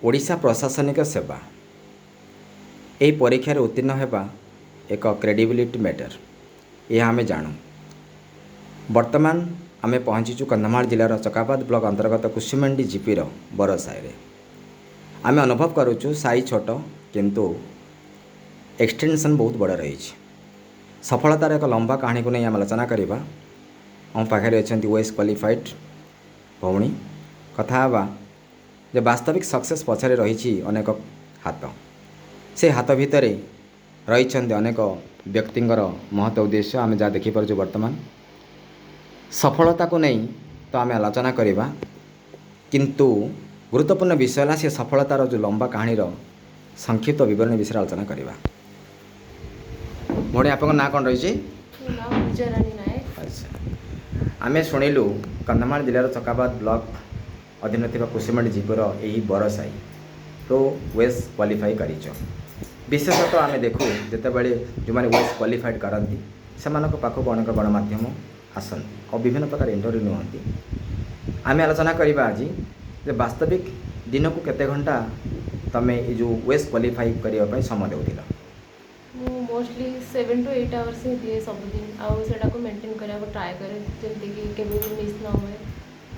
ओडिशा प्रशासनिक सेवा यही परीक्षार उत्तीर्ण होगा एक क्रेडिबिलिटी मैटर यह आम जानू। वर्तमान आम पहुँचीचु कंधमाल जिलार चकापाद ब्लॉक अंतर्गत कुसुमेंडी जीपीर बर साई। आम अनुभव करुचु साई छोट किंतु एक्सटेंशन बहुत बड़ रही। सफलतार एक लंबा कहानी को नहीं आम आलोचना करवा। आम पाखे अच्छा ओएस क्वालिफाइड भौणी कथा जे वास्तविक सक्सेस पछरे रही अनेक हाथ। से हाथ भितर रही अनेक व्यक्तिंर महत उद्देश्य आम जहाँ देखिपुर वर्तमान सफलता को नहीं तो आम आलोचना करवा, किंतु गुरुत्वपूर्ण विषय है से सफलतार जो लंबा कहानी संक्षिप्त विवरण विषय आलोचना करवा। भौणी आप ना कौन रही? अच्छा, आम शुणिलु कंधमाल जिलार चकापाद ब्लॉक अधीन थी कुसुमेंडी जीपीर यही बर साई तो वेस क्वालिफाई कर। विशेषतः आम देखू जितेबाला जो मैंने वेस क्वालिफाइड करती से पाखक अनेक गणमाध्यम आसती और विभिन्न प्रकार इंटरव्यू नियंती। आम आलोचना करवा आज जे वास्तविक दिन को केते घंटा तमें ये जो वेस क्वालिफाई करने समय देउथिल? मोस्टली 7 to 8 आवर्स ही दिए सब दिन आउटा को मेंटेन करने को ट्राए करे जल्दी कि केबे भी मिस ना हुए।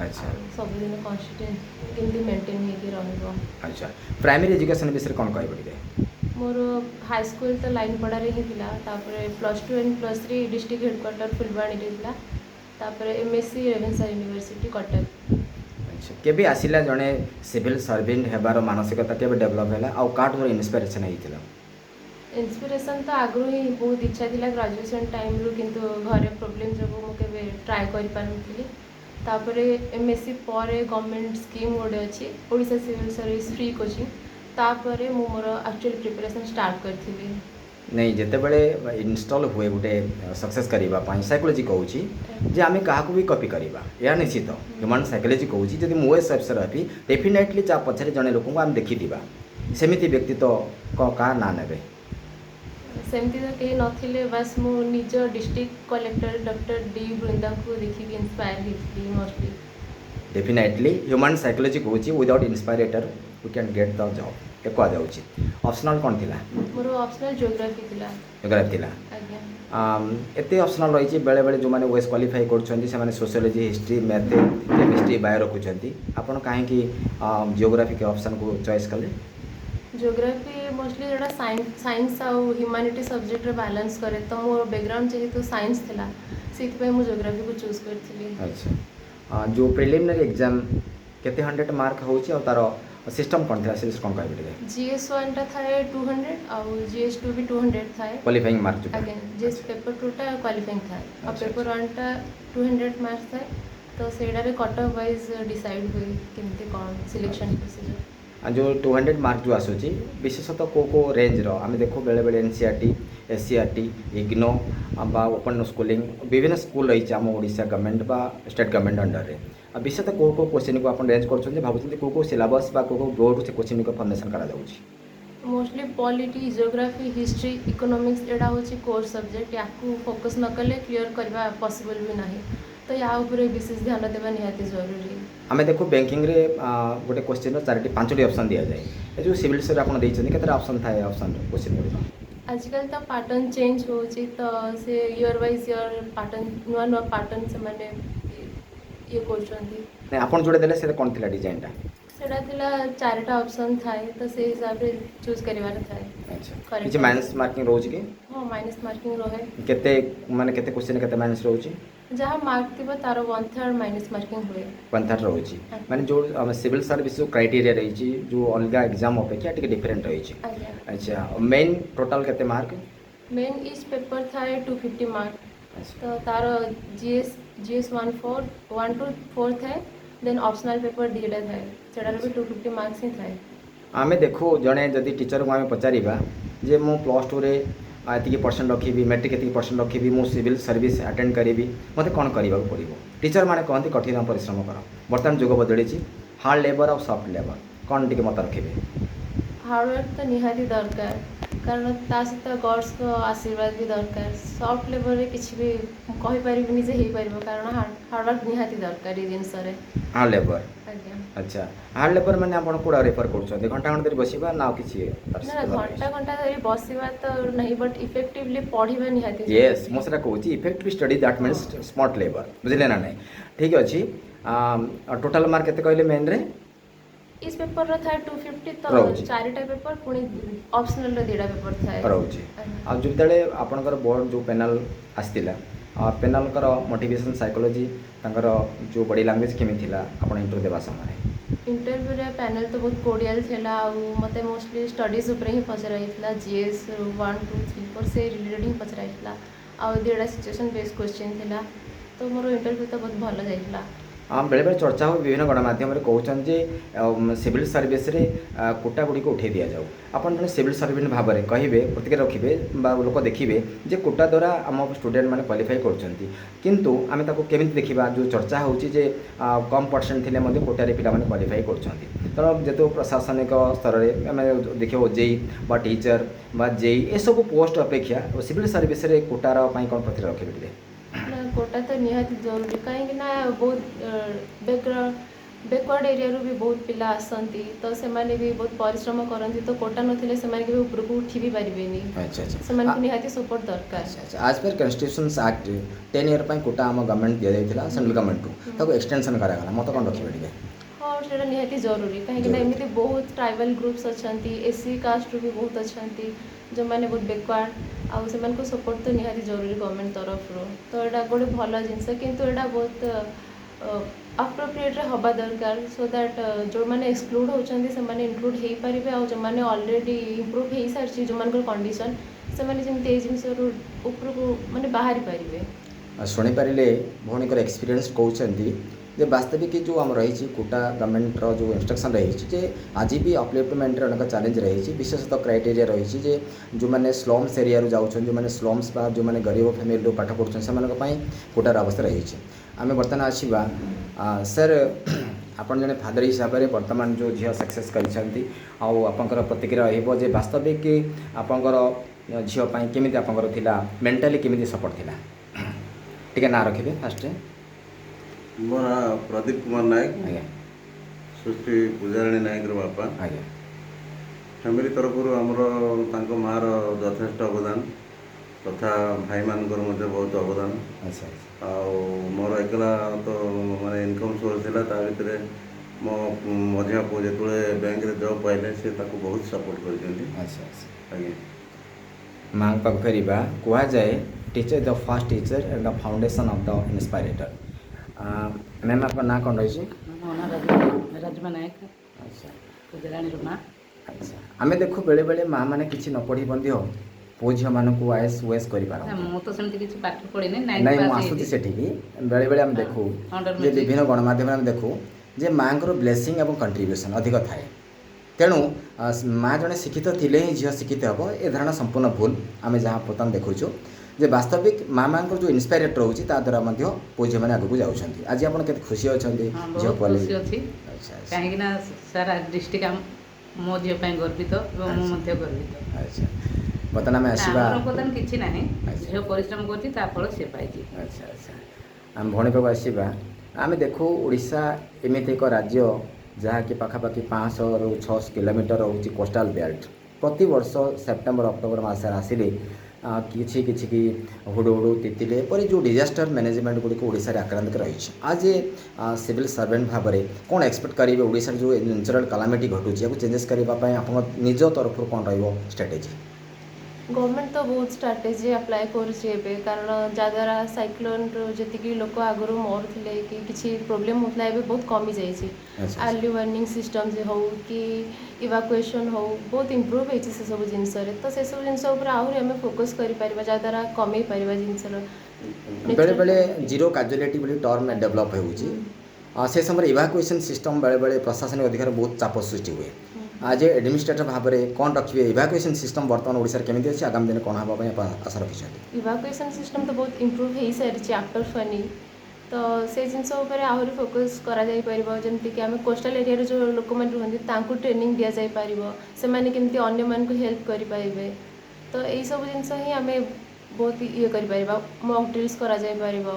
अच्छा, सब दिन कन्सिस्टेंट केमती मेंटेन होके रहइबो। अच्छा, प्राइमरी एजुकेशन विषय कौन कह पड़े? मोर हाई स्कूल तो लाइन पढ़ारे ही थिला, तापर +2 एंड +3 डिस्ट्रिक्ट हेडक्वार्टर फुलबाणी रे थिला, तापर एमएससी रेवेन्सा यूनिवर्सिटी कटक। अच्छा, केबे आसिला जने सिविल सर्वेंट हेबार मानसिकता केबे डेवलप हैला आ काट मोर इंस्पिरेशन हेतिला? इंस्पिरेशन तो आगु ही बहुत इच्छा थिला ग्रेजुएशन टाइम रू, किंतु घरे प्रॉब्लम जो मो केबे ट्राई कर पारथि। तापर एमएससी पर गवर्नमेंट स्कीम गोटे अच्छी Odisha civil service free coaching, तापर मु मोर एक्चुअली प्रिपरेशन स्टार्ट करथिबी। नहीं जिते बड़े इनस्टॉल हुए गोटे सक्सेस करने साइकोलोजी कहूँ जे आम क्या भी कॉपी करवा यह निश्चित ह्यूमन साइकोलोजी कहूँ जब मुझे अफसर रही डेफिनेटली चा पछरे जड़े लोक आम देखा सेमती व्यक्तित्व क्या ना ने सेमती तो कहीं नथिले, बस मु निज district collector doctor D Brinda को देखिक इंस्पायर होती मोस्टली। डेफिनेटली ह्यूमन साइकोलोजी कहूँ without inspiration we can get the job एक जाऊँगी। ऑप्शनल कौन थिला? मोर ऑप्शनल ज्योग्राफी थिला। ज्योग्राफी थिला। आज्ञा एते ऑप्शनल रही बेले बेले जो मैंने वेस क्वालिफाई कर sociology history math chemistry bio रखुंट आपड़ कहीं जियोग्राफी के ऑप्शन को चॉइस कले? जियोग्राफी मोस्टली जोड़ा साइंस आउ ह्यूमैनिटी सब्जेक्ट रे बैलेंस करे तो मोर बैकग्राउंड जेहेतु साइंस थिला से मुझे जियोग्राफी को चूज करथिली। अच्छा, जो प्रिलिमिनरी एग्जाम केते 100 मार्क होची और तार सिस्टम कौन था? सिस्टम कौन कह पड़े? GS1 टा थाए 200 और GS2 भी 200 थाए क्वालिफाइंग मार्क जो अगेन जिस पेपर 2 टा क्वालिफाइंग थाए और पेपर 1 टा 200 मार्क्स थाए तो सेडा रे कट ऑफ वाइज डिसाइड हुए केमते कौन सिलेक्शन प्रोसीजर। जो 200 मार्क जो आसूची विशेषतः को रेंज रो आम देखो बेले बेले NCERT SCERT इग्नो बा ओपन स्कूलिंग विभिन्न स्कूल रही आम ओडिशा गवर्नमेंट बा स्टेट गवर्नमेंट अंडर रे विशेषतः को क्वेश्चन को आप रेंज कर भावुँ को सिलेबस बा को बोर्ड से क्वेश्चन को फॉर्मेशन करा जाउची? Mostly polity geography history economics एडा होची कोर सब्जेक्ट या फोकस न कले क्लियर करबा पॉसिबल भी नहीं, तो या ऊपर विशेष ध्यान देवा निहाती जरूरी। आम देखो बैंकिंग रे गोटे क्वेश्चन 4-5 ऑप्शन दि जाए जो सिविल सर्विस आपन देइछन केते ऑप्शन थाए ऑप्शन क्वेश्चन गुड आजकल तो पैटर्न चेंज होची तो से ईयर वाइज ईयर पैटर्न नुआ नुआ पैटर्न से माने ये करछंती नै आपन जोड़े देले से कोन थिला डिजाइनटा? सेडा थिला 4टा ऑप्शन थाए तो से हिसाब रे चूज करबार थाए। अच्छा, किछ माइनस मार्किंग रोज के? हां, माइनस मार्किंग रहे केते माने केते क्वेश्चन केते माइनस रोची? जहाँ मार्क थी तार 1/3 माइनस मार्किंग हुए 1/3 रोची माने जो सिविल सर्विस जो क्राइटेरिया रही जो अलग एग्जाम अपेक्षा टिके डिफरेंट रही। अच्छा, मेन टोटल केते मार्क? मेन इस पेपर था 250 मार्क तो तार GS 1 to 4 था, देन ऑप्शनल पेपर दिला था सेडार भी 250 मार्क्स ही था। आमे देखो जड़े जदि टीचर को आम पचारा जे मु +2 रे एति परसेंट रखी मैट्रिक एति परसेंट रखी मु सिविल सर्विस अटेंड करी मते कौन करने पड़ो? टीचर माने कहते कठिन परिश्रम कर बर्तमान जुग बदली हार्ड लेबर और सॉफ्ट लेबर कौन टी मत रखे? हार्डवर्क तो निहाती दरकार कारण ता सहित गॉड्स को आशीर्वाद भी दरकार। सॉफ्ट लेबर रे किसी भी कहि परिबनी जे हे परिबो कारण हार्डवर्क निहाती दरकार ए जिनस रे। हार्ड लेबर ଆଜ୍ଞା। ଆଚ୍ଛା ହାର୍ଡ଼ ଲେବର୍ ମାନେ ଆପଣ କୋଉଟା ରେଫର୍ କରୁଛନ୍ତି ଘଣ୍ଟା ଘଣ୍ଟା ଧରି ବସିବା ନା ଆଉ କିଛି ନା ଘଣ୍ଟା ଘଣ୍ଟା ଧରି ବସିବା ତ ନାହିଁ ବଟ୍ ଇଫେକ୍ଟିଭଲି ପଢ଼ିବା ନିହାତି ୟେସ୍ ଜରୁରୀ। ମୁଁ ସେଟା କହୁଛି effective study that means smart labour ବୁଝିଲେ ନା ନାହିଁ ଠିକ୍ ଅଛି ଟୋଟାଲ୍ ମାର୍କ କେତେ କହିଲେ ମେନ୍ରେ ଇସ୍ ପେପରର ଥାଏ 250 ତ ରହୁଛି 4ଟା ପେପର ପୁଣି ଅପସନାଲର 2ଟା ପେପର ଥାଏ। ରହୁଛି ଆଜ୍ଞା। ଆଉ ଯେତେବେଳେ ଆପଣଙ୍କର ବୋର୍ଡ଼ ଯେଉଁ ପେନାଲ୍ ଆସିଥିଲା ପେନାଲ୍ଙ୍କର ମୋଟିଭେସନ୍ ସାଇକୋଲୋଜି ତାଙ୍କର ଯେଉଁ ବଡ଼ି ଲାଙ୍ଗୁଏଜ୍ କେମିତି ଥିଲା ଆପଣ ଇଣ୍ଟରଭ୍ୟୁ ଦେବା ସମୟରେ ଇଣ୍ଟରଭ୍ୟୁରେ ପ୍ୟାନେଲ୍ ତ ବହୁତ କୋଡ଼ିଆଲ୍ ଥିଲା ଆଉ ମୋତେ ମୋଷ୍ଟଲି ଷ୍ଟଡ଼ିଜ୍ ଉପରେ ହିଁ ପଚରା ହେଇଥିଲା GS 1 2 3 4 ସେ ରିଲେଟେଡ଼ ହିଁ ପଚରା ହେଇଥିଲା ଆଉ 2ଟା ସିଚୁଏସନ୍ ବେସ୍ କ୍ୱେଶ୍ଚିନ୍ ଥିଲା ତ ମୋର ଇଣ୍ଟରଭ୍ୟୁ ତ ବହୁତ ଭଲ ଯାଇଥିଲା। ବେଳେବେଳେ ଚର୍ଚ୍ଚା ହୁଏ ବିଭିନ୍ନ ଗଣମାଧ୍ୟମରେ କହୁଛନ୍ତି ଯେ ସିଭିଲ୍ ସର୍ଭିସରେ କୋଟା ଗୁଡ଼ିକୁ ଉଠାଇ ଦିଆଯାଉ ଆପଣ ଜଣେ ସିଭିଲ୍ ସର୍ଭେଣ୍ଟ ଭାବରେ କହିବେ ପ୍ରତିକ୍ରିୟା ରଖିବେ ବା ଲୋକ ଦେଖିବେ ଯେ କୋଟା ଦ୍ୱାରା ଆମ ଷ୍ଟୁଡେଣ୍ଟମାନେ କ୍ୱାଲିଫାଇ କରୁଛନ୍ତି କିନ୍ତୁ ଆମେ ତାକୁ କେମିତି ଦେଖିବା ଯେଉଁ ଚର୍ଚ୍ଚା ହେଉଛି ଯେ କମ୍ ପରସେଣ୍ଟ ଥିଲେ ମଧ୍ୟ କୋଟାରେ ପିଲାମାନେ କ୍ୱାଲିଫାଇ କରୁଛନ୍ତି ତେଣୁ ଯେହେତୁ ପ୍ରଶାସନିକ ସ୍ତରରେ ଆମେ ଦେଖିବା OJEI ବା ଟିଚର ବା JEI ଏସବୁ ପୋଷ୍ଟ ଅପେକ୍ଷା ସିଭିଲ୍ ସର୍ଭିସରେ କୋଟାର ପାଇଁ କ'ଣ ପ୍ରତିକ୍ରିୟା ରଖିବେ ଟିକେ ନା କୋଟା ତ ନିହାତି ଜରୁରୀ କାହିଁକି ନା ବହୁତ ବ୍ୟାକୱାର୍ଡ଼ ଏରିଆରୁ ବି ବହୁତ ପିଲା ଆସନ୍ତି ତ ସେମାନେ ବି ବହୁତ ପରିଶ୍ରମ କରନ୍ତି ତ କୋଟା ନଥିଲେ ସେମାନେ କେବେ ଉପରକୁ ଉଠି ବି ପାରିବେନି ଆଚ୍ଛା ଆଚ୍ଛା ସେମାନଙ୍କୁ ନିହାତି ସପୋର୍ଟ ଦରକାର। ଆଚ୍ଛା ଆଜ୍ ପର୍ କନଷ୍ଟିଟ୍ୟୁସନ୍ସ ଆକ୍ଟ 10 ଇୟର୍ ପାଇଁ କୋଟା ଆମ ଗଭର୍ଣ୍ଣମେଣ୍ଟ ଦିଆଯାଇଥିଲା ସେଣ୍ଟ୍ରାଲ ଗଭର୍ଣ୍ଣମେଣ୍ଟରୁ ତାକୁ ଏକ୍ସଟେନସନ୍ କରାଗଲା ମତ କ'ଣ ରଖିବେ ଟିକେ ହଁ ସେଇଟା ନିହାତି ଜରୁରୀ କାହିଁକି ନା ଜରୁରୀ। ଏମିତି ବହୁତ ଟ୍ରାଇବାଲ୍ ଗ୍ରୁପ୍ସ ଅଛନ୍ତି SC କାଷ୍ଟରୁ ବି ବହୁତ ଅଛନ୍ତି ଯେଉଁମାନେ ବହୁତ ବ୍ୟାକୱାର୍ଡ଼ ଆଉ ସେମାନଙ୍କୁ ସପୋର୍ଟ ତ ନିହାତି ଜରୁରୀ ଗଭର୍ଣ୍ଣମେଣ୍ଟ ତରଫରୁ ତ ଏଇଟା ଗୋଟେ ଭଲ ଜିନିଷ କିନ୍ତୁ ଏଇଟା ବହୁତ ଆପ୍ରୋପ୍ରିଏଟ୍ରେ ହେବା ଦରକାର ସୋ ଦ୍ୟାଟ୍ ଯେଉଁମାନେ ଏକ୍ସକ୍ଲୁଡ଼ ହେଉଛନ୍ତି ସେମାନେ ଇନକ୍ଲୁଡ଼ ହେଇପାରିବେ ଆଉ ଯେଉଁମାନେ ଅଲରେଡ଼ି ଇମ୍ପ୍ରୁଭ୍ ହେଇସାରିଛି ଯେଉଁମାନଙ୍କର କଣ୍ଡିସନ୍ ସେମାନେ ଯେମିତି ଏଇ ଜିନିଷରୁ ଉପରକୁ ମାନେ ବାହାରି ପାରିବେ। ଶୁଣିପାରିଲେ ଭଉଣୀଙ୍କର ଏକ୍ସପିରିଏନ୍ସ କହୁଛନ୍ତି ଯେ ବାସ୍ତବିକ ଯେଉଁ ଆମର ରହିଛି କୋଟା ଗଭର୍ଣ୍ଣମେଣ୍ଟର ଯେଉଁ ଇନଷ୍ଟ୍ରକ୍ସନ୍ ରହିଛି ଯେ ଆଜି ବି ଅପଲିଫ୍ଟମେଣ୍ଟରେ ଅନେକ ଚ୍ୟାଲେଞ୍ଜ ରହିଛି ବିଶେଷତଃ କ୍ରାଇଟେରିଆ ରହିଛି ଯେ ଯେଉଁମାନେ ସ୍ଲମ୍ସ ଏରିଆରୁ ଯାଉଛନ୍ତି ଯେଉଁମାନେ ସ୍ଲମ୍ସ ବା ଯେଉଁମାନେ ଗରିବ ଫ୍ୟାମିଲିରୁ ପାଠ ପଢ଼ୁଛନ୍ତି ସେମାନଙ୍କ ପାଇଁ କୋଟାର ଅବସ୍ଥା ରହିଛି ଆମେ ବର୍ତ୍ତମାନ ଆସିବା ସାର୍ ଆପଣ ଜଣେ ଫାଦର ହିସାବରେ ବର୍ତ୍ତମାନ ଯେଉଁ ଝିଅ ସକ୍ସେସ୍ କରିଛନ୍ତି ଆଉ ଆପଣଙ୍କର ପ୍ରତିକ୍ରିୟା ରହିବ ଯେ ବାସ୍ତବିକ ଆପଣଙ୍କର ଝିଅ ପାଇଁ କେମିତି ଆପଣଙ୍କର ଥିଲା ମେଣ୍ଟାଲି କେମିତି ସପୋର୍ଟ ଥିଲା ଟିକେ ନାଁ ରଖିବେ ଫାଷ୍ଟରେ ମୋ ନାଁ ପ୍ରଦୀପ କୁମାର ନାୟକ ଆଜ୍ଞା ସୃଷ୍ଟି ପୂଜାରାଣୀ ନାୟକର ବାପା ଆଜ୍ଞା ଫ୍ୟାମିଲି ତରଫରୁ ଆମର ତାଙ୍କ ମାଆର ଯଥେଷ୍ଟ ଅବଦାନ ତଥା ଭାଇମାନଙ୍କର ମଧ୍ୟ ବହୁତ ଅବଦାନ ଆଚ୍ଛା ଆଉ ମୋର ଏକଲା ତ ମାନେ ଇନକମ୍ ସୋର୍ସ ଥିଲା ତା ଭିତରେ ମୋ ମଝିଆ ପୁଅ ଯେତେବେଳେ ବ୍ୟାଙ୍କରେ ଜବ୍ ପାଇଲେ ସେ ତାକୁ ବହୁତ ସପୋର୍ଟ କରିଛନ୍ତି ଆଚ୍ଛା ଆଚ୍ଛା ଆଜ୍ଞା ମାଙ୍କ ପାଖକୁ ଫେରିବା କୁହାଯାଏ teacher the first teacher and the foundation of the inspiration ma'am ଆପଣଙ୍କ ନାଁ କ'ଣ ରହିଛି ମୋ ନାଁ ରାଜମା ନାୟକ ଆଚ୍ଛା ପୂଜାରାଣୀର ମା। ଆଚ୍ଛା ଆମେ ଦେଖୁ ବେଳେବେଳେ ମାଆ ମାନେ କିଛି ନ ପଢ଼ି ମଧ୍ୟ ପୁଅ ଝିଅମାନଙ୍କୁ OAS OS ନା କରିପାରନ୍ତି ମୁଁ ତ ସେମିତି କିଛି ପାଠ ପଢ଼ିନି ନାଇଁ ନାଇନ୍ଥ ମୁଁ ପାସ୍ ଆସୁଛି ହେଇଛି। ସେଠିକି ବେଳେବେଳେ ଆମେ ଦେଖୁ ଅଣ୍ଡର ଯେ ମ୍ୟାଟ୍ରିକ୍ ବିଭିନ୍ନ ଗଣମାଧ୍ୟମରେ ଆମେ ଦେଖୁ ଯେ ମାଆଙ୍କର ବ୍ଲେସିଂ ଏବଂ କଣ୍ଟ୍ରିବ୍ୟୁସନ୍ ଅଧିକ ଥାଏ ତେଣୁ ମାଆ ଜଣେ ଶିକ୍ଷିତ ଥିଲେ ହିଁ ଝିଅ ଶିକ୍ଷିତ ହେବ ଏ ଧାରଣା ସମ୍ପୂର୍ଣ୍ଣ ଭୁଲ ଆମେ ଯାହା ବର୍ତ୍ତମାନ ଦେଖୁଛୁ ଯେ ବାସ୍ତବିକ ମାଆଙ୍କର ଯେଉଁ ଇନ୍ସପାଇରେଟ୍ ରହୁଛି ତା ଦ୍ୱାରା ମଧ୍ୟ ପୁଅ ଝିଅମାନେ ଆଗକୁ ଯାଉଛନ୍ତି ଆଜି ଆପଣ କେତେ ଖୁସି ଅଛନ୍ତି ହଁ ଝିଅ ବହୁତ ପଢ଼ି ଖୁସି ଅଛି ଆଚ୍ଛା ଆଚ୍ଛା କାହିଁକି ନା ସାରା ଡିଷ୍ଟ୍ରିକ୍ଟ ମୋ ଝିଅ ପାଇଁ ଗର୍ବିତ ଏବଂ ମୁଁ ମଧ୍ୟ ଗର୍ବିତ। ଆଚ୍ଛା ବର୍ତ୍ତମାନ ଆମେ ଆସିବା ଆମର ଅବଦାନ କିଛି ନାହିଁ ଆଚ୍ଛା ଝିଅ ପରିଶ୍ରମ କରୁଛି ତା ଫଳ ସେ ପାଇଛି। ଆଚ୍ଛା ଆଚ୍ଛା ଆମେ ଭଉଣୀ ପାଖକୁ ଆସିବା ଆମେ ଦେଖୁ ଓଡ଼ିଶା ଏମିତି ଏକ ରାଜ୍ୟ ଯାହାକି ପାଖାପାଖି 500ରୁ 600 କିଲୋମିଟର ହେଉଛି କୋଷ୍ଟାଲ ବେଲ୍ଟ ପ୍ରତିବର୍ଷ ସେପ୍ଟେମ୍ବର ଅକ୍ଟୋବର ମାସରେ ଆସିଲେ କିଛି ହୁଡ଼ୁହୁଡ଼ୁ ତିତିଲି ଏପରି ଯେଉଁ ଡିଜାଷ୍ଟର ମ୍ୟାନେଜମେଣ୍ଟ ଗୁଡ଼ିକ ଓଡ଼ିଶାରେ ଆକ୍ରାନ୍ତ ରହିଛି ଆଜ୍ ଏ ସିଭିଲ୍ ସର୍ଭେଣ୍ଟ ଭାବରେ କ'ଣ ଏକ୍ସପେକ୍ଟ କରିବେ ଓଡ଼ିଶାରେ ଯେଉଁ ନ୍ୟାଚୁରାଲ୍ କାଲାମିଟି ଘଟୁଛି ଏହାକୁ ଚେଞ୍ଜେସ୍ କରିବା ପାଇଁ ଆପଣଙ୍କ ନିଜ ତରଫରୁ କ'ଣ ରହିବ ଷ୍ଟ୍ରାଟେଜି ଗଭର୍ଣ୍ଣମେଣ୍ଟ ତ ବହୁତ ଷ୍ଟ୍ରାଟେଜି ଆପ୍ଲାଏ କରୁଛି ଏବେ କାରଣ ଯାହାଦ୍ୱାରା ସାଇକ୍ଲୋନରୁ ଯେତିକି ଲୋକ ଆଗରୁ ମରୁଥିଲେ କି କିଛି ପ୍ରୋବ୍ଲେମ୍ ହେଉଥିଲା ଏବେ ବହୁତ କମିଯାଇଛି ଆଚ୍ଛା ଆର୍ଲି ୱାର୍ଣ୍ଣିଂ ସିଷ୍ଟମ୍ ହେଉ କି ଇଭାକୁଏସନ୍ ହେଉ ବହୁତ ଇମ୍ପ୍ରୁଭ୍ ହେଇଛି ସେସବୁ ଜିନିଷରେ ତ ସେସବୁ ଜିନିଷ ଉପରେ ଆହୁରି ଆମେ ଫୋକସ୍ କରିପାରିବା ଯାହାଦ୍ୱାରା କମେଇ ପାରିବା ଜିନିଷର ବେଳେବେଳେ ଜିରୋ କାଜୁଆଲିଟି ବୋଲି ଟର୍ମ ଡେଭଲପ୍ ହେଉଛି ସେ ସମୟରେ ଇଭାକୁଏସନ୍ ସିଷ୍ଟମ୍ ବେଳେବେଳେ ପ୍ରଶାସନିକ ଅଧିକାର ବହୁତ ଚାପ ସୃଷ୍ଟି ହୁଏ ଆଜ୍ ଏ ଆଡମିନିଷ୍ଟ୍ରେଟର ଭାବରେ କ'ଣ ରଖିବେ ଇଭାକୁଏସନ୍ ସିଷ୍ଟମ୍ ବର୍ତ୍ତମାନ ଓଡ଼ିଶାରେ କେମିତି ଅଛି ଆଗାମୀ ଦିନେ କ'ଣ ହେବା ପାଇଁ ଆପଣ ଆଶା ରଖିଛନ୍ତି ଇଭାକୁଏସନ୍ ସିଷ୍ଟମ୍ ତ ବହୁତ ଇମ୍ପ୍ରୁଭ୍ ହେଇସାରିଛି ଆଫ୍ଟର୍ ଫନି ତ ସେଇ ଜିନିଷ ଉପରେ ଆହୁରି ଫୋକସ୍ କରାଯାଇପାରିବ ଯେମିତିକି ଆମେ କୋଷ୍ଟାଲ୍ ଏରିଆରେ ଯେଉଁ ଲୋକମାନେ ରୁହନ୍ତି ତାଙ୍କୁ ଟ୍ରେନିଂ ଦିଆଯାଇପାରିବ ସେମାନେ କେମିତି ଅନ୍ୟମାନଙ୍କୁ ହେଲ୍ପ କରିପାରିବେ ତ ଏଇସବୁ ଜିନିଷ ହିଁ ଆମେ ବହୁତ ଇଏ କରିପାରିବା ମକ୍ ଡ୍ରିଲ୍ସ କରାଯାଇପାରିବ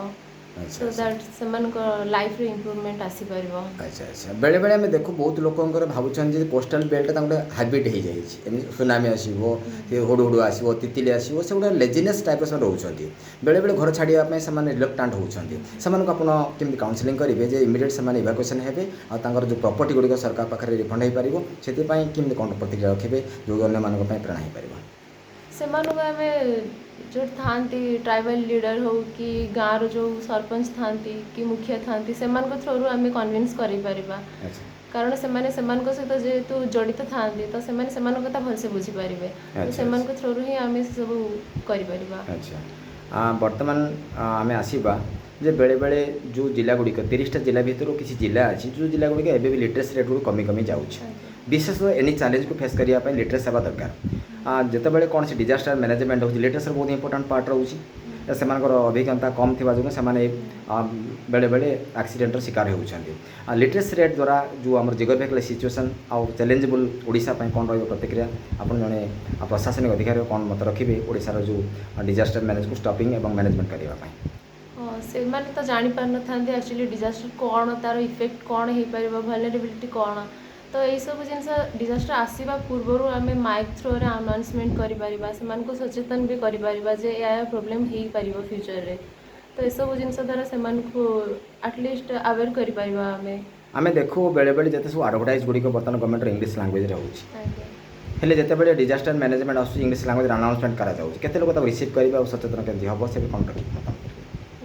अच्छा, सो अच्छा। दैट ସେମାନଙ୍କ ଲାଇଫ୍ରେ ଇମ୍ପ୍ରୁଭମେଣ୍ଟ ଆସିପାରିବ। ଆଚ୍ଛା ଆଚ୍ଛା ବେଳେବେଳେ ଆମେ ଦେଖୁ ବହୁତ ଲୋକଙ୍କର ଭାବୁଛନ୍ତି ଯେ କୋଷ୍ଟାଲ ବେଲ୍ଟ ତାଙ୍କ ଗୋଟେ ହାବିଟ୍ ହେଇଯାଇଛି ଏମିତି ସୁନାମି ଆସିବ ସେ ହୁଡ଼ୁହୁଡ଼ୁ ଆସିବ ତିତିଲି ଆସିବ ସେ ଗୋଟେ ଲେଜିନେସ୍ ଟାଇପ୍ର ସେମାନେ ରହୁଛନ୍ତି ବେଳେବେଳେ ଘର ଛାଡ଼ିବା ପାଇଁ ସେମାନେ ରିଲକ୍ଟାଣ୍ଟ ହେଉଛନ୍ତି ସେମାନଙ୍କୁ ଆପଣ କେମିତି କାଉନସିଲିଂ କରିବେ ଯେ ଇମିଡ଼ିଏଟ୍ ସେମାନେ ଇଭାକୁଏସନ୍ ହେବେ ଆଉ ତାଙ୍କର ଯେଉଁ ପ୍ରପର୍ଟି ଗୁଡ଼ିକ ସରକାର ପାଖରେ ରିଫଣ୍ଡ ହୋଇପାରିବ ସେଥିପାଇଁ କେମିତି କ'ଣ ପ୍ରତିକ୍ରିୟା ରଖିବେ ଯେଉଁ ଅନ୍ୟମାନଙ୍କ ପାଇଁ ପ୍ରେରଣା ହୋଇପାରିବ। ସେମାନଙ୍କୁ ଆମେ ଯେଉଁଠି ଥାଆନ୍ତି ଟ୍ରାଇବାଲ୍ ଲିଡର୍ ହେଉ କି ଗାଁର ଯେଉଁ ସରପଞ୍ଚ ଥାଆନ୍ତି କି ମୁଖିଆ ଥାଆନ୍ତି ସେମାନଙ୍କ ଥ୍ରୋରୁ ଆମେ କନଭିନ୍ସ କରିପାରିବା ଆଚ୍ଛା କାରଣ ସେମାନେ ସେମାନଙ୍କ ସହିତ ଯେହେତୁ ଜଡ଼ିତ ଥାଆନ୍ତି ତ ସେମାନେ ସେମାନଙ୍କ କଥା ଭଲସେ ବୁଝିପାରିବେ ତ ଆଚ୍ଛା, ସେମାନଙ୍କ ଥ୍ରୋରୁ ହିଁ ଆମେ ସବୁ କରିପାରିବା। ଆଚ୍ଛା ବର୍ତ୍ତମାନ ଆମେ ଆସିବା ଯେ ବେଳେବେଳେ ଯେଉଁ ଜିଲ୍ଲାଗୁଡ଼ିକ 30ଟା ଜିଲ୍ଲା ଭିତରୁ କିଛି ଜିଲ୍ଲା ଅଛି ଯେଉଁ ଜିଲ୍ଲାଗୁଡ଼ିକ ଏବେ ବି ଲିଟରେସି ରେଟ୍ ଗୁଡ଼ିକ କମି କମି ଯାଉଛି ବିଶେଷତଃ ଏନି ଚ୍ୟାଲେଞ୍ଜକୁ ଫେସ୍ କରିବା ପାଇଁ ଲିଟରେସି ହେବା ଦରକାର ଯେତେବେଳେ କୌଣସି ଡିଜାଷ୍ଟର ମ୍ୟାନେଜମେଣ୍ଟ ହେଉଛି ଲିଟରେସିର ବହୁତ ଇମ୍ପୋର୍ଟାଣ୍ଟ ପାର୍ଟ ରହୁଛି ସେମାନଙ୍କର ଅଭିଜ୍ଞତା କମ୍ ଥିବା ଯୋଗୁଁ ସେମାନେ ବେଳେବେଳେ ଆକ୍ସିଡେଣ୍ଟର ଶିକାର ହେଉଛନ୍ତି ଲିଟରେସି ରେଟ୍ ଦ୍ୱାରା ଯେଉଁ ଆମର ଜିଓଗ୍ରାଫିକାଲ ସିଚୁଏସନ୍ ଆଉ ଚ୍ୟାଲେଞ୍ଜେବୁଲ୍ ଓଡ଼ିଶା ପାଇଁ କ'ଣ ରହିବ ପ୍ରତିକ୍ରିୟା ଆପଣ ଜଣେ ପ୍ରଶାସନିକ ଅଧିକାରୀ କ'ଣ ମତ ରଖିବେ ଓଡ଼ିଶାର ଯେଉଁ ଡିଜାଷ୍ଟର ମ୍ୟାନେଜକୁ ଷ୍ଟପିଂ ଏବଂ ମ୍ୟାନେଜମେଣ୍ଟ କରିବା ପାଇଁ। ସେମାନେ ତ ଜାଣିପାରିନଥାନ୍ତି ଆକ୍ଚୁଆଲି ଡିଜାଷ୍ଟର କ'ଣ ତା'ର ଇଫେକ୍ଟ କ'ଣ ହେଇପାରିବ ଭଲନେରେବିଲିଟି କ'ଣ ତ ଏଇସବୁ ଜିନିଷ ଡିଜାଷ୍ଟର ଆସିବା ପୂର୍ବରୁ ଆମେ ମାଇକ୍ ଥ୍ରୋରେ ଆନାଉନ୍ସମେଣ୍ଟ କରିପାରିବା ସେମାନଙ୍କୁ ସଚେତନ ବି କରିପାରିବା ଯେ ଏହା ପ୍ରୋବ୍ଲେମ୍ ହେଇପାରିବ ଫ୍ୟୁଚରରେ ତ ଏସବୁ ଜିନିଷ ଦ୍ୱାରା ସେମାନଙ୍କୁ ଆଟଲିଷ୍ଟ ଆୱେର୍ କରିପାରିବା ଆମେ ଦେଖୁ ବେଳେବେଳେ ଯେତେ ସବୁ ଆଡ଼ଭର୍ଟାଇଜ୍ ଗୁଡ଼ିକ ବର୍ତ୍ତମାନ ଗଭର୍ଣ୍ଣମେଣ୍ଟର ଇଂଲିଶ ଲାଙ୍ଗୁଏଜ୍ରେ ହେଉଛି ଆଜ୍ଞା ହେଲେ ଯେତେବେଳେ ଡିଜାଷ୍ଟର ମ୍ୟାନେଜମେଣ୍ଟ ଆସୁଛି ଇଂଲିଶ ଲାଙ୍ଗୁଏଜ୍ ଆନାଉନ୍ସମେଣ୍ଟ କରାଯାଉଛି କେତେ ଲୋକ ତାକୁ ରିସିଭ୍ କରିବେ ଆଉ ସଚେତନ କେମିତି ହେବ ସେ କ'ଣ ରଖିବେ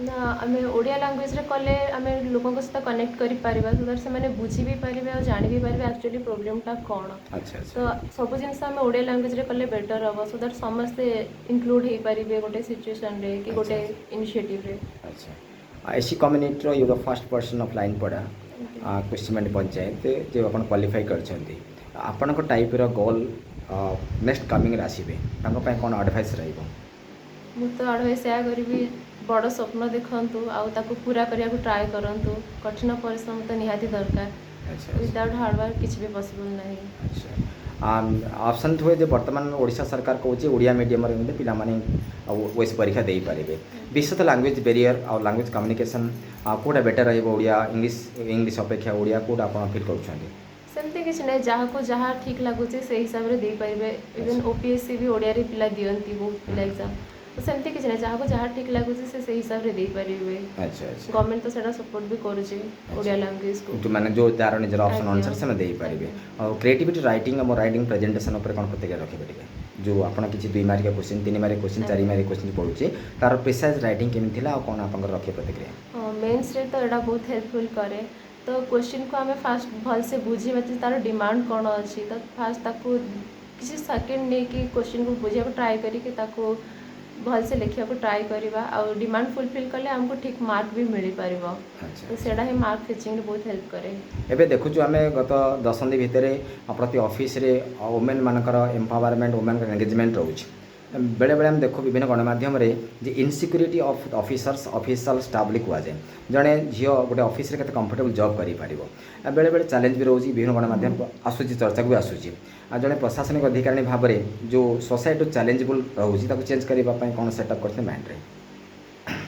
ନା ଆମେ ଓଡ଼ିଆ ଲାଙ୍ଗୁଏଜରେ କଲେ ଆମେ ଲୋକଙ୍କ ସହିତ କନେକ୍ଟ କରିପାରିବା ସୋ ଦ୍ୟାଟ୍ ସେମାନେ ବୁଝି ବି ପାରିବେ ଆଉ ଜାଣି ବି ପାରିବେ ଆକ୍ଚୁଆଲି ପ୍ରୋବ୍ଲେମ୍ଟା କ'ଣ ଆଚ୍ଛା ତ ସବୁ ଜିନିଷ ଆମେ ଓଡ଼ିଆ ଲାଙ୍ଗୁଏଜରେ କଲେ ବେଟର୍ ହେବ ସୋ ଦ୍ୟାଟ୍ ସମସ୍ତେ ଇନକ୍ଲୁଡ଼ ହେଇପାରିବେ ଗୋଟେ ସିଚୁଏସନ୍ରେ କି ଗୋଟେ ଇନିସିଏଟିଭ୍ରେ। ଆଚ୍ଛା ଏସି କମ୍ୟୁନିଟିର you the first person of line ପଡ଼ା କୁସିମେଣ୍ଟ ପଞ୍ଚାୟତ ଯେଉଁ ଆପଣ କ୍ୱାଲିଫାଇ କରିଛନ୍ତି ଆପଣଙ୍କ ଟାଇପ୍ର ଗୋଲ୍ ନେକ୍ସଟ କମିଂରେ ଆସିବେ ତାଙ୍କ ପାଇଁ କ'ଣ ଆଡ଼ଭାଇସ୍ ରହିବ। ମୁଁ ତ ଆଡ଼ଭାଇସ୍ ଏହା କରିବି ବଡ଼ ସ୍ୱପ୍ନ ଦେଖନ୍ତୁ ଆଉ ତାକୁ ପୁରା କରିବାକୁ ଟ୍ରାଏ କରନ୍ତୁ କଠିନ ପରିଶ୍ରମ ତ ନିହାତି ଦରକାର ଆଚ୍ଛା ୱିଦାଉଟ୍ ହାର୍ଡ଼ୱାର୍କ କିଛି ବି ପସିବଲ୍ ନାହିଁ। ଆଚ୍ଛା ଅପସନ୍ ହୁଏ ଯେ ବର୍ତ୍ତମାନ ଓଡ଼ିଶା ସରକାର କହୁଛି ଓଡ଼ିଆ ମିଡ଼ିୟମରେ ମଧ୍ୟ ପିଲାମାନେ ଓଏସ୍ ପରୀକ୍ଷା ଦେଇପାରିବେ ବିଶେଷତଃ ଲାଙ୍ଗୁଏଜ୍ ବ୍ୟାରିୟର ଆଉ ଲାଙ୍ଗୁଏଜ୍ କମ୍ୟୁନିକେସନ୍ କେଉଁଟା ବେଟର୍ ରହିବ ଓଡ଼ିଆ ଇଂଲିଶ ଅପେକ୍ଷା ଓଡ଼ିଆ କେଉଁଟା ଆପଣ ଫିଲ୍ କରୁଛନ୍ତି। ସେମିତି କିଛି ନାହିଁ ଯାହାକୁ ଯାହା ଠିକ୍ ଲାଗୁଛି ସେଇ ହିସାବରେ ଦେଇପାରିବେ ଇଭେନ୍ OPSC ବି ଓଡ଼ିଆରେ ପିଲା ଦିଅନ୍ତି ବହୁତ ପିଲା ଏକ୍ଜାମ୍ ତ ସେମିତି କିଛି ନାହିଁ ଯାହାକୁ ଯାହା ଠିକ୍ ଲାଗୁଛି ସେ ସେଇ ହିସାବରେ ଦେଇପାରିବେ। ଆଚ୍ଛା ଆଚ୍ଛା ଗଭର୍ଣ୍ଣମେଣ୍ଟ ତ ସେଇଟା ସପୋର୍ଟ ବି କରୁଛି ଓଡ଼ିଆ ଲାଙ୍ଗୁଏଜକୁ ମାନେ ଯେଉଁ ଯାହାର ନିଜର ଅପସନ୍ ଅନୁସାରେ ସେମାନେ ଦେଇପାରିବେ ଆଉ କ୍ରିଏଟିଭିଟି ରାଇଟିଂ ଏବଂ ରାଇଟିଂ ପ୍ରେଜେଣ୍ଟେସନ୍ ଉପରେ କ'ଣ ପ୍ରତିକ୍ରିୟା ରଖିବେ ଟିକେ ଯେଉଁ ଆପଣ କିଛି 2 ମାର୍କିଆ କ୍ୱେଶ୍ଚିନ୍ 3 ମାର୍କିଆ କ୍ୱେଶ୍ଚିନ୍ 4 ମାର୍କିଆ କ୍ୱେଶ୍ଚିନ୍ ପଡ଼ୁଛି ତାର ପ୍ରିସାଇଜ୍ ରାଇଟିଂ କେମିତି ଥିଲା ଆଉ କ'ଣ ଆପଣଙ୍କର ରଖିବେ ପ୍ରତିକ୍ରିୟା। ମେନ୍ସରେ ତ ଏଇଟା ବହୁତ ହେଲ୍ପଫୁଲ୍ କରେ ତ କ୍ୱେଶ୍ଚିନ୍କୁ ଆମେ ଫାଷ୍ଟ ଭଲସେ ବୁଝିବା ଯେ ତା'ର ଡିମାଣ୍ଡ କ'ଣ ଅଛି ତ ଫାଷ୍ଟ ତାକୁ କିଛି ସେକେଣ୍ଡ ନେଇକି କ୍ୱେଶ୍ଚିନ୍କୁ ବୁଝିବାକୁ ଟ୍ରାଏ କରିକି ତାକୁ ଭଲସେ ଲେଖିବାକୁ ଟ୍ରାଏ କରିବା ଆଉ ଡିମାଣ୍ଡ ଫୁଲଫିଲ୍ କଲେ ଆମକୁ ଠିକ୍ ମାର୍କ ବି ମିଳିପାରିବ ତ ସେଇଟା ହିଁ ମାର୍କ ଫିଚିଂରେ ବହୁତ ହେଲ୍ପ କରେ। ଏବେ ଦେଖୁଛୁ ଆମେ ଗତ ଦଶନ୍ଧି ଭିତରେ ପ୍ରତି ଅଫିସରେ ଓମେନ୍ ମାନଙ୍କର ଏମ୍ପାୱାରମେଣ୍ଟ ଓମେନ୍ଙ୍କର ଏଙ୍ଗେଜମେଣ୍ଟ ରହୁଛି ବେଳେବେଳେ ଆମେ ଦେଖୁ ବିଭିନ୍ନ ଗଣମାଧ୍ୟମରେ ଯେ ଇନସିକ୍ୟୁରିଟି ଅଫ୍ ଅଫିସିଆଲ ଷ୍ଟାଫ୍ ବୋଲି କୁହାଯାଏ ଜଣେ ଝିଅ ଗୋଟେ ଅଫିସରେ କେତେ କମ୍ଫର୍ଟେବଲ୍ ଜବ୍ କରିପାରିବ ବେଳେବେଳେ ଚ୍ୟାଲେଞ୍ଜ ବି ରହୁଛି ବିଭିନ୍ନ ଗଣମାଧ୍ୟମ ଆସୁଛି ଚର୍ଚ୍ଚାକୁ ବି ଆସୁଛି ଆଉ ଜଣେ ପ୍ରଶାସନିକ ଅଧିକାରୀ ଭାବରେ ଯେଉଁ ସୋସାଇଟି ଚ୍ୟାଲେଞ୍ଜେବୁଲ୍ ରହୁଛି ତାକୁ ଚେଞ୍ଜ କରିବା ପାଇଁ କ'ଣ ସେଟଅପ୍ କରିଥିଲେ ମାଇଣ୍ଡରେ।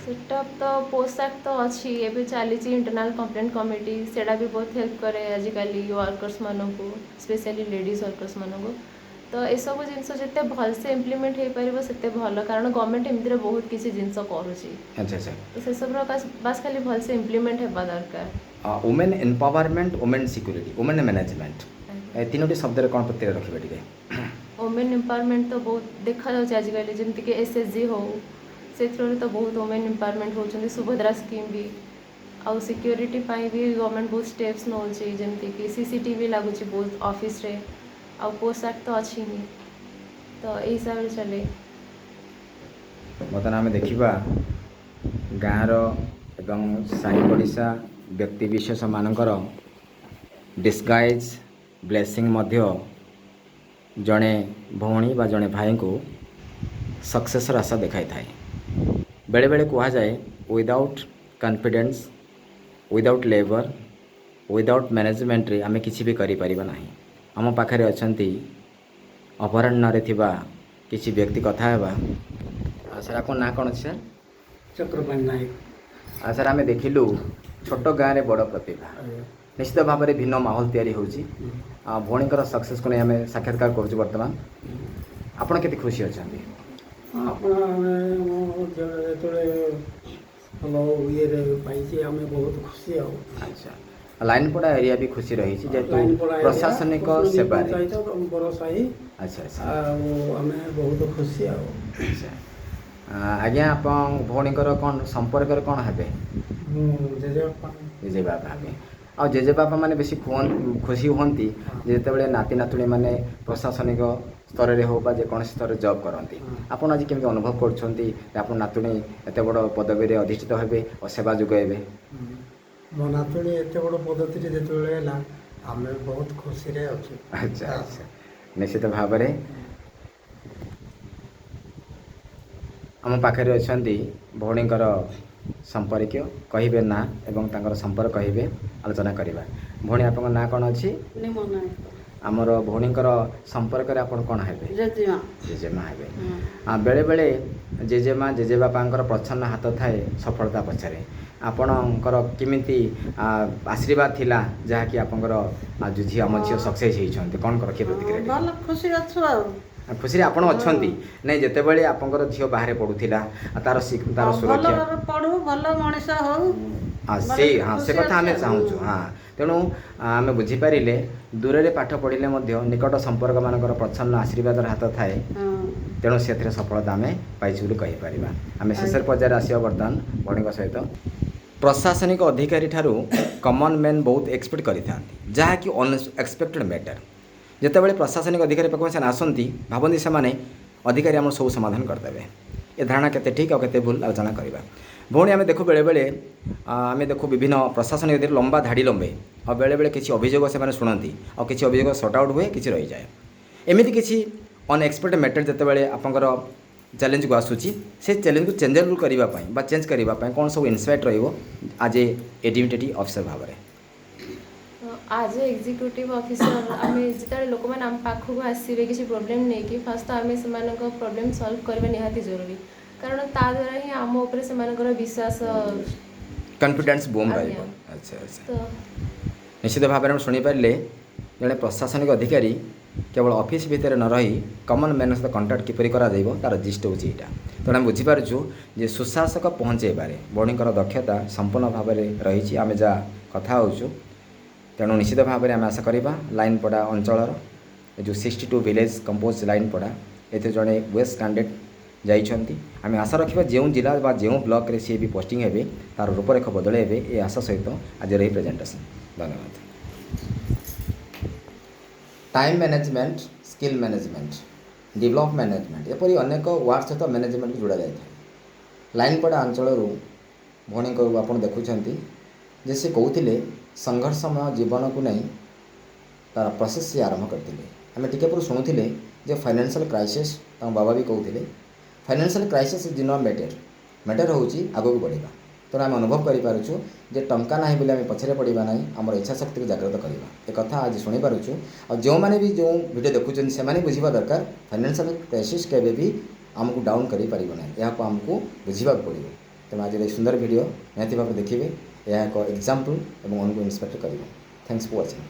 ସେଟଅପ୍ ତ ପୋଷ୍ଟ ଆକ୍ଟ ତ ଅଛି ଏବେ ଚାଲିଛି ଇଣ୍ଟରନାଲ୍ କମ୍ପ୍ଲେଣ୍ଟ କମିଟି ସେଇଟା ବି ବହୁତ ହେଲ୍ପ କରେ ଆଜିକାଲି ୱାର୍କର୍ସମାନଙ୍କୁ ସ୍ପେଶାଲି ଲେଡ଼ିଜ୍ ୱାର୍କର୍ସମାନଙ୍କୁ ତ ଏସବୁ ଜିନିଷ ଯେତେ ଭଲସେ ଇମ୍ପ୍ଲିମେଣ୍ଟ ହେଇପାରିବ ସେତେ ଭଲ କାରଣ ଗଭର୍ଣ୍ଣମେଣ୍ଟ ଏମିତିରେ ବହୁତ କିଛି ଜିନିଷ କରୁଛି ଆଚ୍ଛା ଆଚ୍ଛା ତ ସେସବୁର ବାସ୍ ଖାଲି ଭଲସେ ଇମ୍ପ୍ଲିମେଣ୍ଟ ହେବା ଦରକାର। Women empowerment women security women management ଏ ତିନୋଟି ଶବ୍ଦରେ କ'ଣ ପ୍ରତିକ୍ରିୟା ରଖିବେ ଟିକେ। ଓମେନ୍ ଏମ୍ପାୱାରମେଣ୍ଟ ତ ବହୁତ ଦେଖାଯାଉଛି ଆଜିକାଲି ଯେମିତିକି SSG ହଉ ସେଥିରେ ତ ବହୁତ ଓମେନ୍ ଏମ୍ପାୱାରମେଣ୍ଟ ହେଉଛନ୍ତି ସୁଭଦ୍ରା ସ୍କିମ୍ ବି ଆଉ ସିକ୍ୟୁରିଟି ପାଇଁ ବି ଗଭର୍ଣ୍ଣମେଣ୍ଟ ବହୁତ ଷ୍ଟେପ୍ସ ନେଉଛି ଯେମିତିକି CCTV ଲାଗୁଛି ବହୁତ ଅଫିସରେ ଆଉ ପୋଷ୍ଟ ଆକ୍ଟ ତ ଅଛି ହିଁ ତ ଏଇ ହିସାବରେ ଚାଲେ। ବର୍ତ୍ତମାନ ଆମେ ଦେଖିବା ଗାଁର ଏବଂ ସାହି ପଡ଼ିଶା ବ୍ୟକ୍ତିବିଶେଷମାନଙ୍କର ଡିସଗାଇଜ୍ ବ୍ଲେସିଂ ମଧ୍ୟ ଜଣେ ଭଉଣୀ ବା ଜଣେ ଭାଇଙ୍କୁ ସକ୍ସେସର ଆଶା ଦେଖାଇଥାଏ ବେଳେବେଳେ କୁହାଯାଏ without confidence without labour without ମ୍ୟାନେଜମେଣ୍ଟରେ ଆମେ କିଛି ବି କରିପାରିବା ନାହିଁ। ଆମ ପାଖରେ ଅଛନ୍ତି ଅଭୟାରଣ୍ୟରେ ଥିବା କିଛି ବ୍ୟକ୍ତି କଥା ହେବା ସାର୍ ଆପଣଙ୍କ ନାଁ କ'ଣ ଅଛି ସାର୍। ଚକ୍ରପାଣି ନାୟକ। ସାର୍ ଆମେ ଦେଖିଲୁ ଛୋଟ ଗାଁରେ ବଡ଼ ପ୍ରତିଭା ନିଶ୍ଚିତ ଭାବରେ ଭିନ୍ନ ମାହୋଲ ତିଆରି ହେଉଛି ଭଉଣୀଙ୍କର ସକ୍ସେସ୍କୁ ନେଇ ଆମେ ସାକ୍ଷାତକାର କରୁଛୁ ବର୍ତ୍ତମାନ ଆପଣ କେତେ ଖୁସି ଅଛନ୍ତି? ଆପଣ ଆମେ ମୋ ଝିଅ ଯେତେବେଳେ ଭଲ ଇଏରେ ପାଇଛି ଆମେ ବହୁତ ଖୁସି ଆଉ ଆଚ୍ଛା ଲାଇନପଡ଼ା ଏରିଆ ବି ଖୁସି ରହିଛି ଯେହେତୁ ଲାଇନପଡ଼ା ଏରିଆ, ପ୍ରଶାସନିକ କୁସୁମୀ ସେବାରେ ପଞ୍ଚାୟତ ବଡ଼ ସାହି ଆଚ୍ଛା ଆଚ୍ଛା ଆଉ ଆମେ ବହୁତ ଖୁସି ଆଉ ଆଚ୍ଛା ଆଜ୍ଞା ଆପଣ ଭଉଣୀଙ୍କର କ'ଣ ସମ୍ପର୍କରେ କ'ଣ ହେବେ? ମୁଁ ଜେଜେବାପା ଜେଜେବାପା ହେବେ ଆଉ ଜେଜେବାପା ମାନେ ବେଶୀ ଖୁସି ହୁଅନ୍ତି ଯେତେବେଳେ ନାତି ନାତୁଣୀ ମାନେ ପ୍ରଶାସନିକ ସ୍ତରରେ ହେଉ ବା ଯେକୌଣସି ସ୍ତରରେ ଜବ୍ କରନ୍ତି ଆପଣ ଆଜି କେମିତି ଅନୁଭବ କରୁଛନ୍ତି ଯେ ଆପଣ ନାତୁଣୀ ଏତେ ବଡ଼ ପଦବୀରେ ଅଧିଷ୍ଠିତ ହେବେ ଓ ସେବା ଯୋଗାଇବେ? ମୋ ନାତୁଣୀ ଏତେ ବଡ଼ ପଦ୍ଧତିରେ ଯେତେବେଳେ ହେଲା ଆମେ ବହୁତ ଖୁସିରେ ଅଛୁ। ଆଚ୍ଛା ଆଚ୍ଛା ନିଶ୍ଚିତ ଭାବରେ ଆମ ପାଖରେ ଅଛନ୍ତି ଭଉଣୀଙ୍କର ସମ୍ପର୍କୀୟ କହିବେ ନା ଏବଂ ତାଙ୍କର ସମ୍ପର୍କ କହିବେ ଆଲୋଚନା କରିବା ଭଉଣୀ ଆପଣଙ୍କ ନାଁ କ'ଣ ଅଛି? ଆମର ଭଉଣୀଙ୍କର ସମ୍ପର୍କରେ ଆପଣ କ'ଣ ହେବେ? ଜେଜେମା ହେବେ ବେଳେବେଳେ ଜେଜେମା ଜେଜେବାପାଙ୍କର ପ୍ରଚ୍ଛନ୍ନ ହାତ ଥାଏ ସଫଳତା ପଛରେ ଆପଣଙ୍କର କେମିତି ଆଶୀର୍ବାଦ ଥିଲା ଯାହାକି ଆପଣଙ୍କର ଝିଅ ଆମ ଝିଅ ସକ୍ସେସ୍ ହେଇଛନ୍ତି କ'ଣ ରଖିବେ ପ୍ରତିକ୍ରିୟା? ଭଲ ଖୁସି ଅଛୁ ଆଉ ଖୁସିରେ ଆପଣ ଅଛନ୍ତି ନାଇଁ ଯେତେବେଳେ ଆପଣଙ୍କର ଝିଅ ବାହାରେ ପଢ଼ୁଥିଲା ତାର ସୁରକ୍ଷା ପଢୁ ଭଲ ମଣିଷ ହଉ ସେ କଥା ଆମେ ଚାହୁଁଛୁ ତେଣୁ ଆମେ ବୁଝିପାରିଲେ ଦୂରରେ ପାଠ ପଢ଼ିଲେ ମଧ୍ୟ ନିକଟ ସମ୍ପର୍କମାନଙ୍କର ପ୍ରଚ୍ଛନ୍ନ ଆଶୀର୍ବାଦର ହାତ ଥାଏ ତେଣୁ ସେଥିରେ ସଫଳତା ଆମେ ପାଇଛୁ ବୋଲି କହିପାରିବା ଆମେ ଶେଷରେ ପର୍ଯ୍ୟାୟରେ ଆସିବା ବର୍ତ୍ତମାନ ଭଉଣୀଙ୍କ ସହିତ ପ୍ରଶାସନିକ ଅଧିକାରୀ ଠାରୁ କମନ୍ ମ୍ୟାନ୍ ବହୁତ ଏକ୍ସପେକ୍ଟ କରିଥାନ୍ତି ଯାହାକି ଅନଏକ୍ସପେକ୍ଟେଡ୍ ମ୍ୟାଟର୍ ଯେତେବେଳେ ପ୍ରଶାସନିକ ଅଧିକାରୀ ପାଖକୁ ସେମାନେ ଆସନ୍ତି ଭାବନ୍ତି ସେମାନେ ଅଧିକାରୀ ଆମର ସବୁ ସମାଧାନ କରିଦେବେ ଏ ଧାରଣା କେତେ ଠିକ୍ ଆଉ କେତେ ଭୁଲ ଆଲୋଚନା କରିବା ଭଉଣୀ ଆମେ ଦେଖୁ ବେଳେବେଳେ ଆମେ ଦେଖୁ ବିଭିନ୍ନ ପ୍ରଶାସନିକ ଅଧିକାରୀ ଲମ୍ବା ଧାଡ଼ି ଲମ୍ବେ ଆଉ ବେଳେବେଳେ କିଛି ଅଭିଯୋଗ ସେମାନେ ଶୁଣନ୍ତି ଆଉ କିଛି ଅଭିଯୋଗ ସର୍ଟ ଆଉଟ୍ ହୁଏ କିଛି ରହିଯାଏ ଏମିତି କିଛି ଅନଏକ୍ସପେକ୍ଟେଡ୍ ମ୍ୟାଟର୍ ଯେତେବେଳେ ଆପଣଙ୍କର ଚ୍ୟାଲେଞ୍ଜକୁ ଆସୁଛି ସେ ଚ୍ୟାଲେଞ୍ଜକୁ ଚେଞ୍ଜେବଲ୍ କରିବା ପାଇଁ ବା ଚେଞ୍ଜ କରିବା ପାଇଁ କ'ଣ ସବୁ ଇନ୍ସାଇଟ୍ ରହିବ ଆଜ୍ ଏ ଏଡମିନିଷ୍ଟ୍ରେଟିଭ୍ ଅଫିସର ଭାବରେ? ଆଜ୍ ଏ ଏକ୍ଜିକ୍ୟୁଟିଭ୍ ଅଫିସର ଆମେ ଯେତେବେଳେ ଲୋକମାନେ ଆମ ପାଖକୁ ଆସିବେ କିଛି ପ୍ରୋବ୍ଲେମ୍ ନେଇକି ଫାର୍ଷ୍ଟ ତ ଆମେ ସେମାନଙ୍କ ପ୍ରୋବ୍ଲେମ୍ ସଲ୍ଭ କରିବା ନିହାତି ଜରୁରୀ କାରଣ ତା ଦ୍ୱାରା ହିଁ ଆମ ଉପରେ ସେମାନଙ୍କର ବିଶ୍ୱାସ କନଫିଡେନ୍ସ ବୁମ୍ ରହିବ ଆଚ୍ଛା ଆଚ୍ଛା ନିଶ୍ଚିତ ଭାବରେ ଆମେ ଶୁଣିପାରିଲେ ଜଣେ ପ୍ରଶାସନିକ ଅଧିକାରୀ କେବଳ ଅଫିସ୍ ଭିତରେ ନ ରହି କମନ୍ ମ୍ୟାନ୍ଙ୍କ ସହିତ କଣ୍ଟାକ୍ଟ କିପରି କରାଯିବ ତା'ର ଜିଷ୍ଟ ହେଉଛି ଏଇଟା ତେଣୁ ଆମେ ବୁଝିପାରୁଛୁ ଯେ ସୁଶାସକ ପହଞ୍ଚାଇବାରେ ଭଉଣୀଙ୍କର ଦକ୍ଷତା ସମ୍ପୂର୍ଣ୍ଣ ଭାବରେ ରହିଛି ଆମେ ଯାହା କଥା ହେଉଛୁ ତେଣୁ ନିଶ୍ଚିତ ଭାବରେ ଆମେ ଆଶା କରିବା ଲାଇନପଡ଼ା ଅଞ୍ଚଳର ଏ ଯେଉଁ 62 ଭିଲେଜ୍ କମ୍ପୋଜ୍ ଲାଇନପଡ଼ା ଏଥିରେ ଜଣେ ୱେଷ୍ଟ କ୍ୟାଣ୍ଡିଡେଟ୍ ଯାଇଛନ୍ତି ଆମେ ଆଶା ରଖିବା ଯେଉଁ ଜିଲ୍ଲା ବା ଯେଉଁ ବ୍ଲକରେ ସିଏ ବି ପୋଷ୍ଟିଂ ହେବେ ତା'ର ରୂପରେଖ ବଦଳାଇବେ ଏ ଆଶା ସହିତ ଆଜିର ଏହି ପ୍ରେଜେଣ୍ଟେସନ୍ ଧନ୍ୟବାଦ। Time management skill management develop management एपरी अनेक वार्ड सहित मैनेजमेंट जोड़ा जाए लाइनपड़ा अंचल भौणी को आप देखुं जे सी कहते संघर्षमय जीवन को नहीं तार प्रोसेस से आरंभ करते आम टे पूर्व शुणुले जे फाइनेंशियल क्राइसिस बाबा भी कहते financial crisis is not matter हूँ आग को बढ़ा तेणु आम अनुभव करूँ जे टंका ना बोले आम पछरे पड़ा ना आम इच्छा शक्ति को जागृत करवा एक कथा आज शुणिपार्छु और जो मैंने भी जो वीडियो देखुं से बुझा दरकार फाइनेंशियल क्राइसिस केवे भी आमको डाउन कर पारना यहाँ आमको बुझा पड़ो तेणु आज सुंदर वीडियो निहती भाव देखिए यह एक एग्जाम्पल और उनको इंस्पेक्ट कर थैंक्स फॉर वाचिंग।